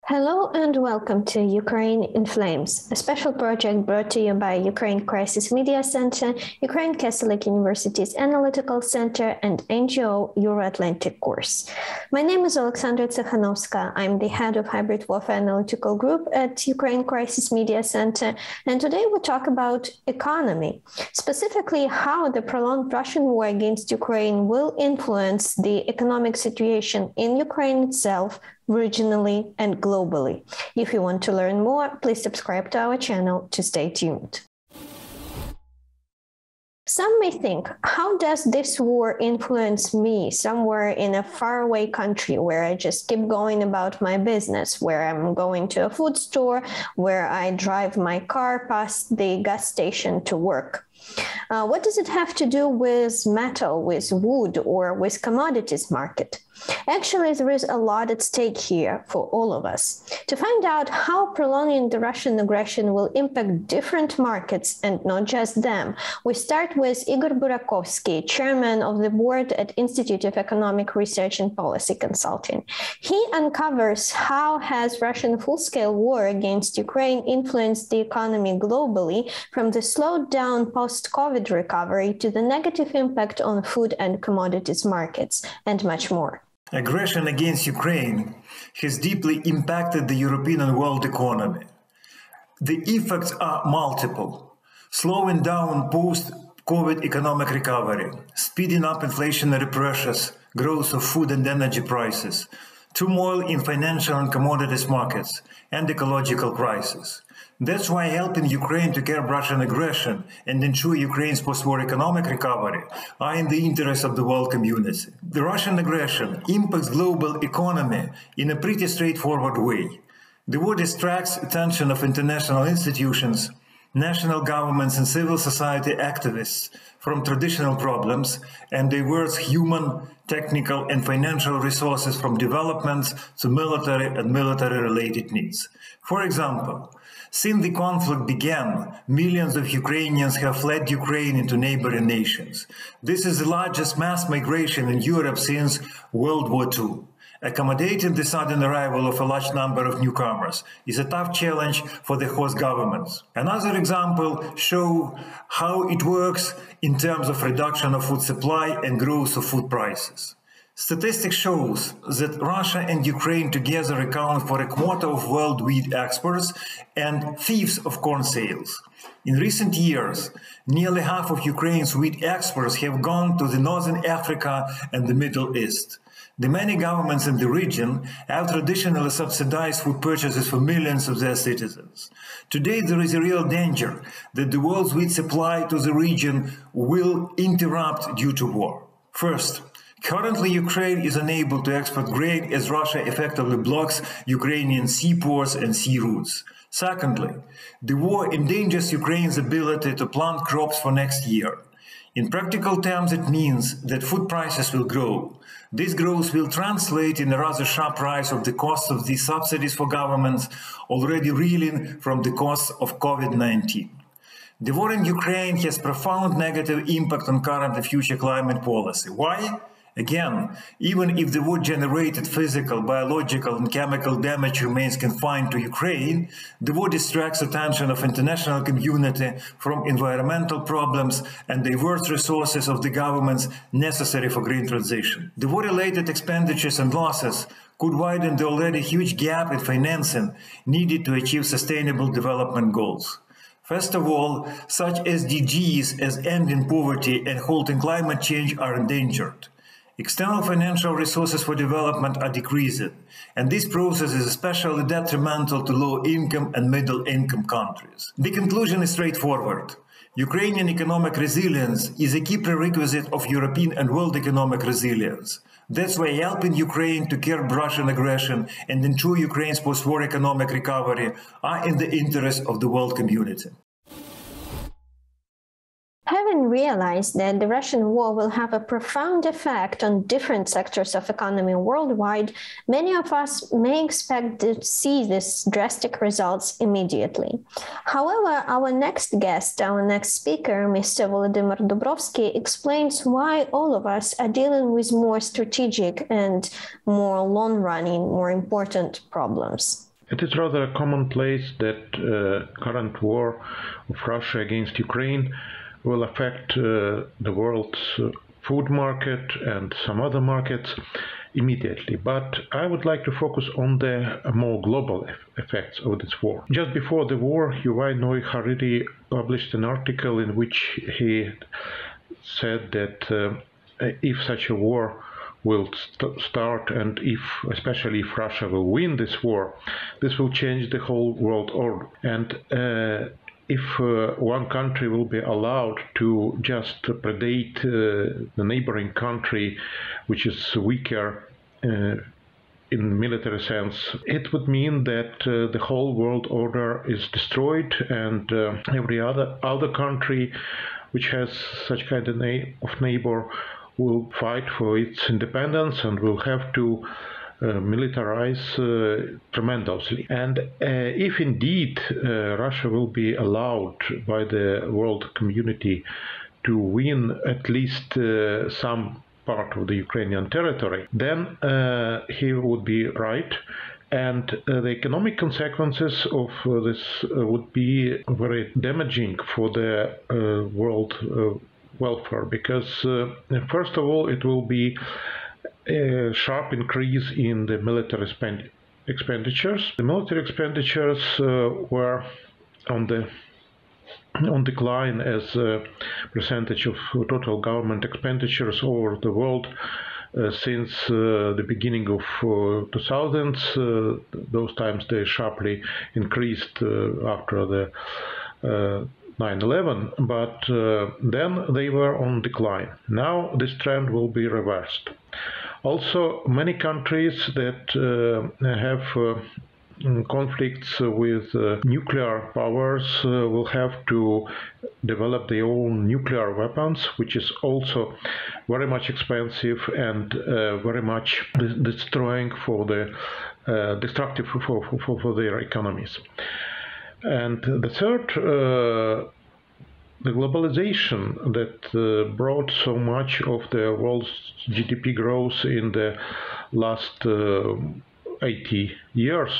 Hello and welcome to Ukraine in Flames, a special project brought to you by Ukraine Crisis Media-Center, Ukrainian Catholic University's Analytical Center, and NGO Euroatlantic Course. My name is Alexandra Tsikhanovska. I'm the head of Hybrid Warfare Analytical Group at Ukraine Crisis Media-Center, and today we talk about economy, specifically how the prolonged Russian war against Ukraine will influence the economic situation in Ukraine itself, regionally and globally. If you want to learn more, please subscribe to our channel to stay tuned. Some may think, how does this war influence me somewhere in a faraway country where I just keep going about my business, where I'm going to a food store, where I drive my car past the gas station to work? What does it have to do with metal, with wood, or with commodities market? Actually, there is a lot at stake here for all of us. To find out how prolonging the Russian aggression will impact different markets and not just them, we start with Igor Burakovsky, chairman of the board at Institute of Economic Research and Policy Consulting. He uncovers how has Russian full-scale war against Ukraine influenced the economy globally, from the slowed down post-COVID recovery to the negative impact on food and commodities markets, and much more. Aggression against Ukraine has deeply impacted the European and world economy. The effects are multiple: slowing down post-COVID economic recovery, speeding up inflationary pressures, growth of food and energy prices, turmoil in financial and commodities markets, and ecological crisis. That's why helping Ukraine to curb Russian aggression and ensure Ukraine's post-war economic recovery are in the interest of the world community. The Russian aggression impacts global economy in a pretty straightforward way. The war distracts attention of international institutions, national governments and civil society activists from traditional problems and diverts human, technical and financial resources from developments to military and military-related needs. For example, since the conflict began, millions of Ukrainians have fled Ukraine into neighboring nations. This is the largest mass migration in Europe since World War II. Accommodating the sudden arrival of a large number of newcomers is a tough challenge for the host governments. Another example shows how it works in terms of reduction of food supply and growth of food prices. Statistics shows that Russia and Ukraine together account for a quarter of world wheat exports and fifth of corn sales. In recent years, nearly half of Ukraine's wheat exports have gone to the Northern Africa and the Middle East. The many governments in the region have traditionally subsidized food purchases for millions of their citizens. Today, there is a real danger that the world's wheat supply to the region will interrupt due to war. First, currently, Ukraine is unable to export grain as Russia effectively blocks Ukrainian seaports and sea routes. Secondly, the war endangers Ukraine's ability to plant crops for next year. In practical terms, it means that food prices will grow. This growth will translate in a rather sharp rise of the cost of these subsidies for governments already reeling from the costs of COVID-19. The war in Ukraine has profound negative impact on current and future climate policy. Why? Again, even if the war-generated physical, biological and chemical damage remains confined to Ukraine, the war distracts attention of international community from environmental problems and diverts resources of the governments necessary for green transition. The war-related expenditures and losses could widen the already huge gap in financing needed to achieve sustainable development goals. First of all, such SDGs as ending poverty and halting climate change are endangered. External financial resources for development are decreasing, and this process is especially detrimental to low-income and middle-income countries. The conclusion is straightforward. Ukrainian economic resilience is a key prerequisite of European and world economic resilience. That's why helping Ukraine to curb Russian aggression and ensure Ukraine's post-war economic recovery are in the interest of the world community. Having realized that the Russian war will have a profound effect on different sectors of economy worldwide, many of us may expect to see these drastic results immediately. However, our next guest, our next speaker, Mr. Volodymyr Dubrovsky, explains why all of us are dealing with more strategic and more long-running, more important problems. It is rather commonplace that current war of Russia against Ukraine will affect the world's food market and some other markets immediately. But I would like to focus on the more global effects of this war. Just before the war, Yuval Noah Harari published an article in which he said that if such a war will start, and especially if Russia will win this war, this will change the whole world order. And if one country will be allowed to just predate the neighboring country, which is weaker in military sense, it would mean that the whole world order is destroyed, and every other country which has such kind of neighbor will fight for its independence and will have to militarize tremendously. And if indeed Russia will be allowed by the world community to win at least some part of the Ukrainian territory, then he would be right. And the economic consequences of this would be very damaging for the world welfare, because first of all, it will be a sharp increase in the military expenditures. The military expenditures were on decline as a percentage of total government expenditures over the world since the beginning of 2000s. Those times they sharply increased after the 9/11, but then they were on decline. Now this trend will be reversed. Also, many countries that have conflicts with nuclear powers will have to develop their own nuclear weapons, which is also very much expensive and very much destroying for the destructive for their economies. And the third, the globalization that brought so much of the world's GDP growth in the last 80 years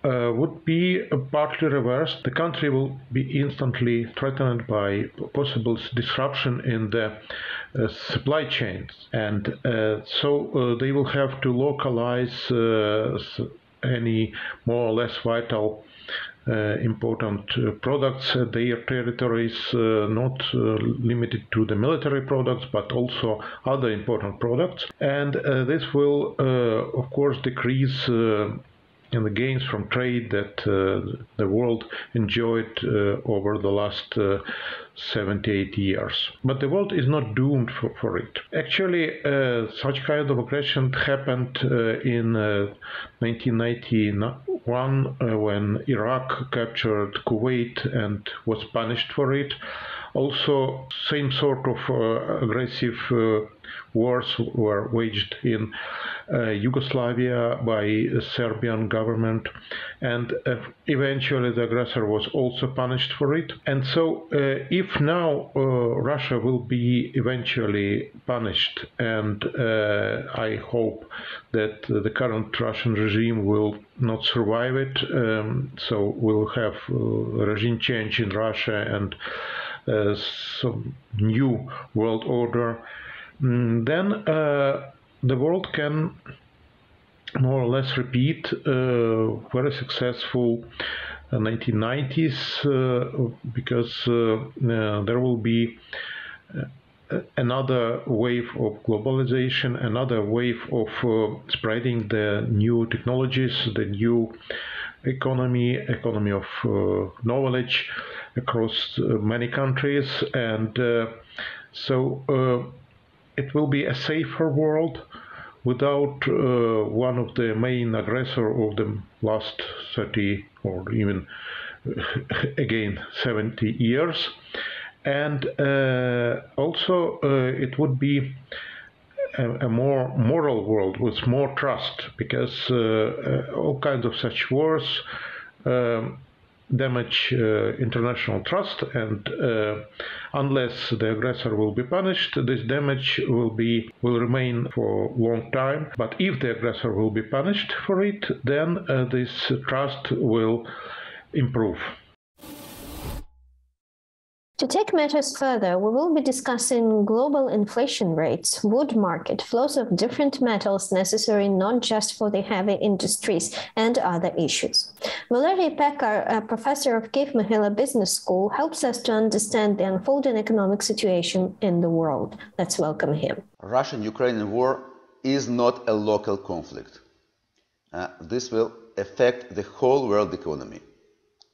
would be partly reversed. The country will be instantly threatened by possible disruption in the supply chains, and so they will have to localize any more or less vital important products at their territories, not limited to the military products, but also other important products. And this will, of course, decrease in the gains from trade that the world enjoyed over the last 78 years. But the world is not doomed for it. Actually, such kind of aggression happened in 1991 when Iraq captured Kuwait and was punished for it. Also, same sort of aggressive wars were waged in Yugoslavia by the Serbian government, and eventually the aggressor was also punished for it. And so if now Russia will be eventually punished, and I hope that the current Russian regime will not survive it, so we'll have regime change in Russia and some new world order, then the world can more or less repeat very successful 1990s, because there will be another wave of globalization, another wave of spreading the new technologies, the new economy of knowledge across many countries, and so it will be a safer world without one of the main aggressor of the last 30 or even again 70 years. And also it would be a more moral world with more trust, because all kinds of such wars damage international trust, and unless the aggressor will be punished, this damage will remain for a long time. But if the aggressor will be punished for it, then this trust will improve. To take matters further, we will be discussing global inflation rates, wood market, flows of different metals necessary not just for the heavy industries, and other issues. Valerii Pekar, a professor of Kyiv-Mohyla Business School, helps us to understand the unfolding economic situation in the world. Let's welcome him. Russian-Ukrainian war is not a local conflict. This will affect the whole world economy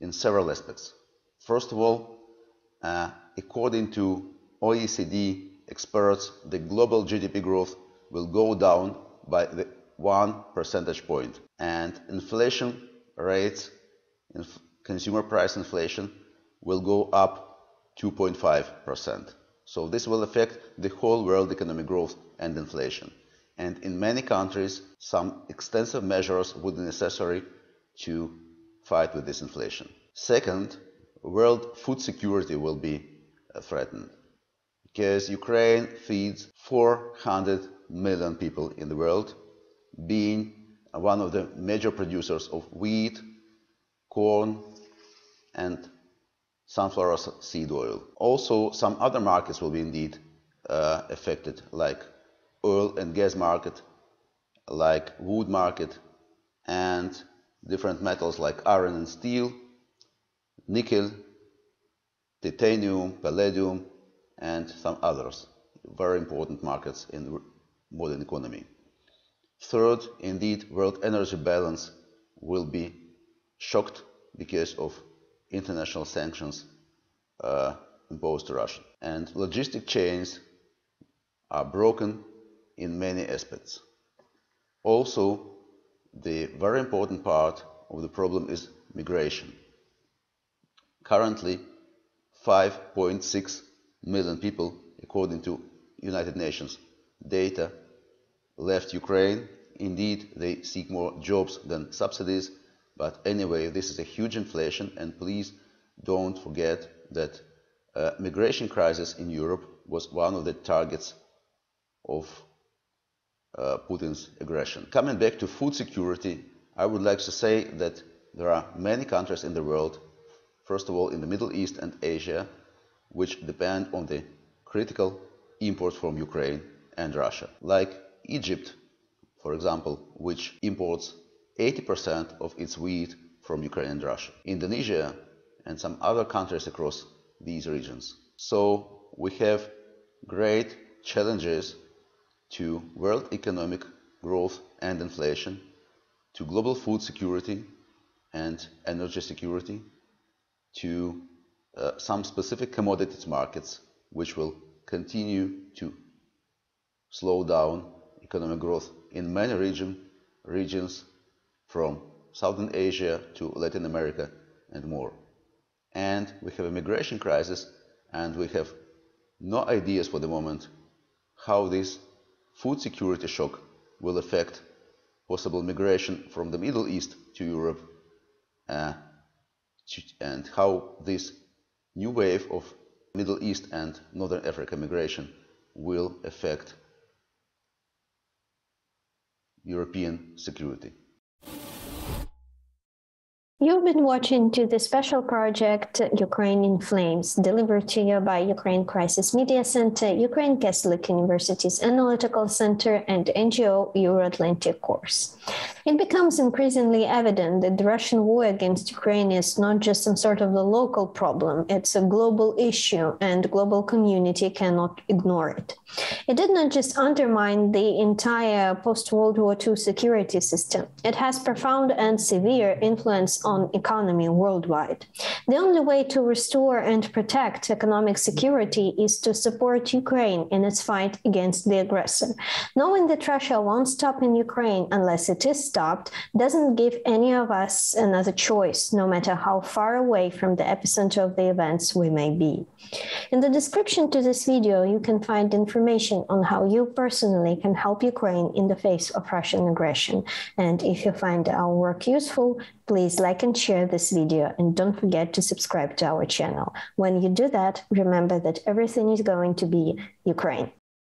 in several aspects. First of all, according to OECD experts, the global GDP growth will go down by 1 percentage point, and inflation rates, consumer price inflation, will go up 2.5%. So this will affect the whole world economic growth and inflation. And in many countries, some extensive measures would be necessary to fight with this inflation. Second, world food security will be threatened, because Ukraine feeds 400 million people in the world, being one of the major producers of wheat, corn, and sunflower seed oil. Also, some other markets will be indeed affected, like oil and gas market, like wood market, and different metals like iron and steel, nickel, titanium, palladium, and some others, very important markets in the modern economy. Third, indeed, world energy balance will be shocked because of international sanctions imposed to Russia. And logistic chains are broken in many aspects. Also, the very important part of the problem is migration. Currently, 5.6 million people, according to United Nations data, left Ukraine. Indeed, they seek more jobs than subsidies, but anyway, this is a huge inflation, and please don't forget that migration crisis in Europe was one of the targets of Putin's aggression. Coming back to food security, I would like to say that there are many countries in the world, first of all in the Middle East and Asia, which depend on the critical imports from Ukraine and Russia, like Egypt, for example, which imports 80% of its wheat from Ukraine and Russia, Indonesia, and some other countries across these regions. So we have great challenges to world economic growth and inflation, to global food security and energy security, to some specific commodities markets, which will continue to slow down economic growth in many regions from Southern Asia to Latin America and more. And we have a migration crisis, and we have no ideas for the moment how this food security shock will affect possible migration from the Middle East to Europe, and how this new wave of Middle East and Northern Africa migration will affect European security. You've been watching to the special project Ukraine in Flames, delivered to you by Ukraine Crisis Media Center, Ukrainian Catholic University's Analytical Center, and NGO Euroatlantic Course. It becomes increasingly evident that the Russian war against Ukraine is not just some sort of a local problem, it's a global issue, and the global community cannot ignore it. It did not just undermine the entire post-World War II security system, it has profound and severe influence on economy worldwide. The only way to restore and protect economic security is to support Ukraine in its fight against the aggressor, knowing that Russia won't stop in Ukraine unless it is stopped. stopped doesn't give any of us another choice, no matter how far away from the epicenter of the events we may be. In the description to this video, you can find information on how you personally can help Ukraine in the face of Russian aggression. And if you find our work useful, please like and share this video, and don't forget to subscribe to our channel. When you do that, remember that everything is going to be Ukraine.